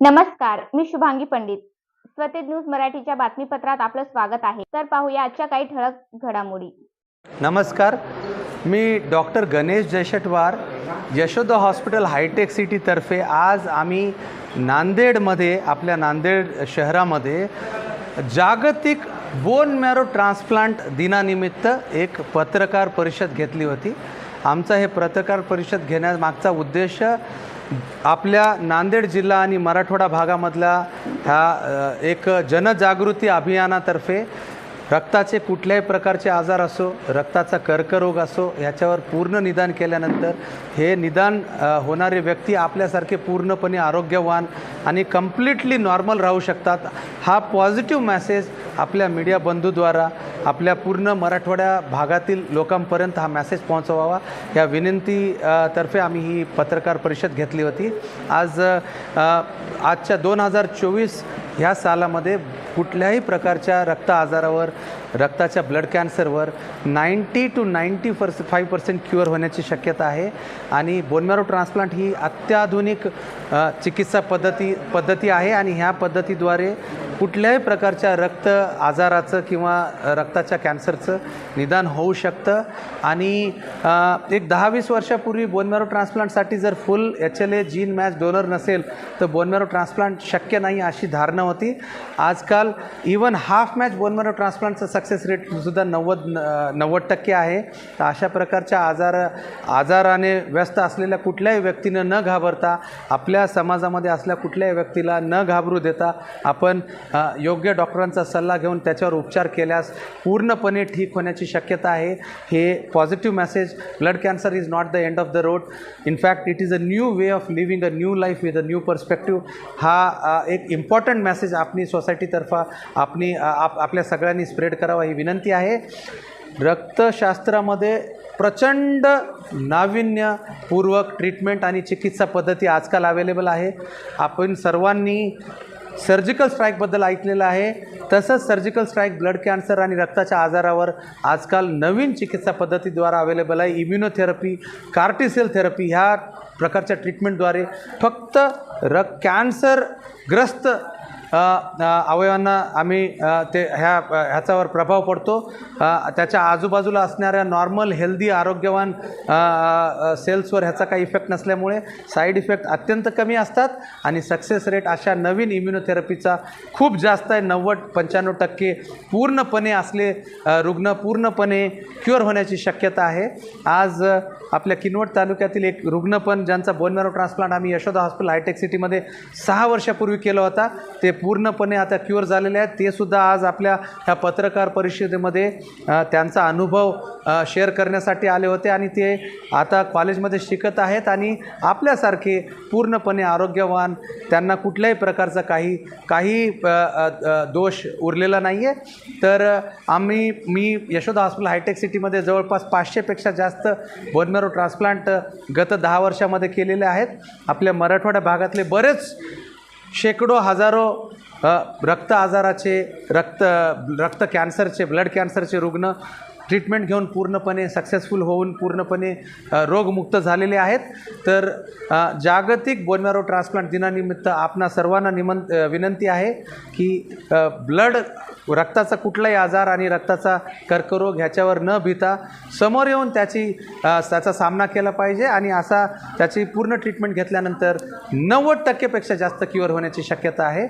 नमस्कार, मी शुभांगी पंडित. स्वतेज न्यूज मराठीच्या बातमीपत्रात आपलं स्वागत आहे. तर पाहूया आजच्या काही ठळक घडामोडी. नमस्कार, मी doctor Ganesh Jayashatwar, Yashoda hospital Hitec सिटीतर्फे आज आम्ही नांदेडमध्ये, आपल्या नांदेड शहरामध्ये जागतिक बोन मॅरो ट्रान्सप्लांट दिनानिमित्त एक पत्रकार परिषद घेतली होती. आमचा हे पत्रकार परिषद घेण्यामागचा उद्देश आपल्या नांदेड जिल्हा आणि मराठवाडा भागामधला ह्या एक जनजागृती अभियानातर्फे रक्ताचे कुठल्याही प्रकारचे आजार असो, रक्ताचा कर्करोग असो, ह्याच्यावर पूर्ण निदान केल्यानंतर हे निदान होणारे व्यक्ती आपल्यासारखे पूर्णपणे आरोग्यवान आणि कम्प्लिटली नॉर्मल राहू शकतात. हा पॉझिटिव्ह मेसेज आपल्या मीडिया बंधूद्वारा आपल्या पूर्ण मराठवाड्या भागातील लोकांपर्यंत हा मेसेज पोहोचवावा या विनंती तर्फे आम्ही ही पत्रकार परिषद घेतली होती. आजच्या 2024 ह्या सालामध्ये कुठल्याही प्रकारच्या रक्त आजारावर, रक्ताच्या ब्लड कॅन्सरवर 90 to 95% क्युअर होण्याची शक्यता आहे. आणि बोन मॅरो ट्रान्सप्लांट ही अत्याधुनिक चिकित्सा पद्धती आहे आणि ह्या पद्धतीद्वारे कुठल्याही प्रकारच्या रक्त आजाराचं किंवा रक्ताच्या कॅन्सरचं निदान होऊ शकतं. आणि एक 10-20 वर्षापूर्वी बोन मॅरो ट्रान्सप्लांटसाठी जर फुल HLA जीन मॅच डोनर नसेल तर बोन मॅरो ट्रान्सप्लांट शक्य नाही अशी धारणा होती. आजकाल even half match bone marrow ट्रान्सप्लांटचं सक्सेस रेटसुद्धा 90% आहे. तर अशा प्रकारच्या आजाराने व्यस्त असलेल्या कुठल्याही व्यक्तीनं न घाबरता, आपल्या समाजामध्ये असल्या कुठल्याही व्यक्तीला न घाबरू देता आपण योग्य डॉक्टरांचा सल्ला घेऊन त्याच्यावर उपचार केल्यास पूर्णपणे ठीक होण्याची शक्यता आहे. हे positive message, blood cancer is not the end of the road. In fact it is a new way of living a new life with a new perspective. हा एक इम्पॉर्टंट मेसेज आपली सोसायटीतर्फे आपल्या सगळ्यांनी स्प्रेड करावा ही विनंती आहे. रक्तशास्त्रामध्ये प्रचंड नाविन्यपूर्वक ट्रीटमेंट आणि चिकित्सा पद्धती आजकाल अवेलेबल आहे. आपण सर्वांनी सर्जिकल स्ट्राईकबद्दल ऐकलेलं आहे. तसंच सर्जिकल स्ट्राईक ब्लड कॅन्सर आणि रक्ताच्या आजारावर आजकाल नवीन चिकित्सा पद्धतीद्वारा अवेलेबल आहे. इम्युनोथेरपी, कार्टिसेल थेरपी ह्या प्रकारच्या ट्रीटमेंटद्वारे फक्त कॅन्सरग्रस्त अवयवांना आम्ही ह्याच्यावर प्रभाव पडतो. त्याच्या आजूबाजूला असणाऱ्या नॉर्मल हेल्दी आरोग्यवान सेल्सवर ह्याचा काही इफेक्ट नसल्यामुळे साईड इफेक्ट अत्यंत कमी असतात आणि सक्सेस रेट अशा नवीन इम्युनोथेरपीचा खूप जास्त आहे. 90-95% पूर्णपणे असले रुग्ण पूर्णपणे क्युअर होण्याची शक्यता आहे. आज आपल्या किनवट तालुक्यातील एक रुग्ण पण, ज्यांचा बोन मॅरो ट्रान्सप्लांट आम्ही यशोदा हॉस्पिटल हायटेक सिटीमध्ये 6 वर्षापूर्वी केला होता, ते पूर्णपणे आता क्युअर झालेले आहेत. ते सुद्धा आज आपल्या ह्या पत्रकार परिषदेमध्ये त्यांचा अनुभव शेअर करण्यासाठी आले होते आणि ते आता कॉलेजमध्ये शिकत आहेत आणि आपल्यासारखे पूर्णपणे आरोग्यवान, त्यांना कुठल्याही प्रकारचा काही दोष उरलेला नाही आहे. तर मी यशोदा हॉस्पिटल हायटेक सिटीमध्ये जवळपास 500पेक्षा जास्त बोन मॅरो ट्रान्सप्लांट गत 10 वर्षामध्ये केलेले आहेत. आपल्या मराठवाड्या भागातले बरेच शेकडो हजारो रक्त आजाराचे, रक्त कॅन्सरचे, ब्लड कॅन्सरचे रुग्ण ट्रीटमेंट घेऊन पूर्णपणे सक्सेसफुल होऊन पूर्णपणे रोगमुक्त झालेले आहेत. तर जागतिक बोन मॅरो ट्रान्सप्लांट दिनानिमित्त आपणा सर्वांना विनंती आहे की रक्ताचा कुठलाही आजार आणि रक्ताचा कर्करोग ह्याच्यावर न भीता समोर येऊन त्याचा सामना केला पाहिजे आणि त्याची पूर्ण ट्रीटमेंट घेतल्यानंतर 90%पेक्षा जास्त क्युअर होण्याची शक्यता आहे.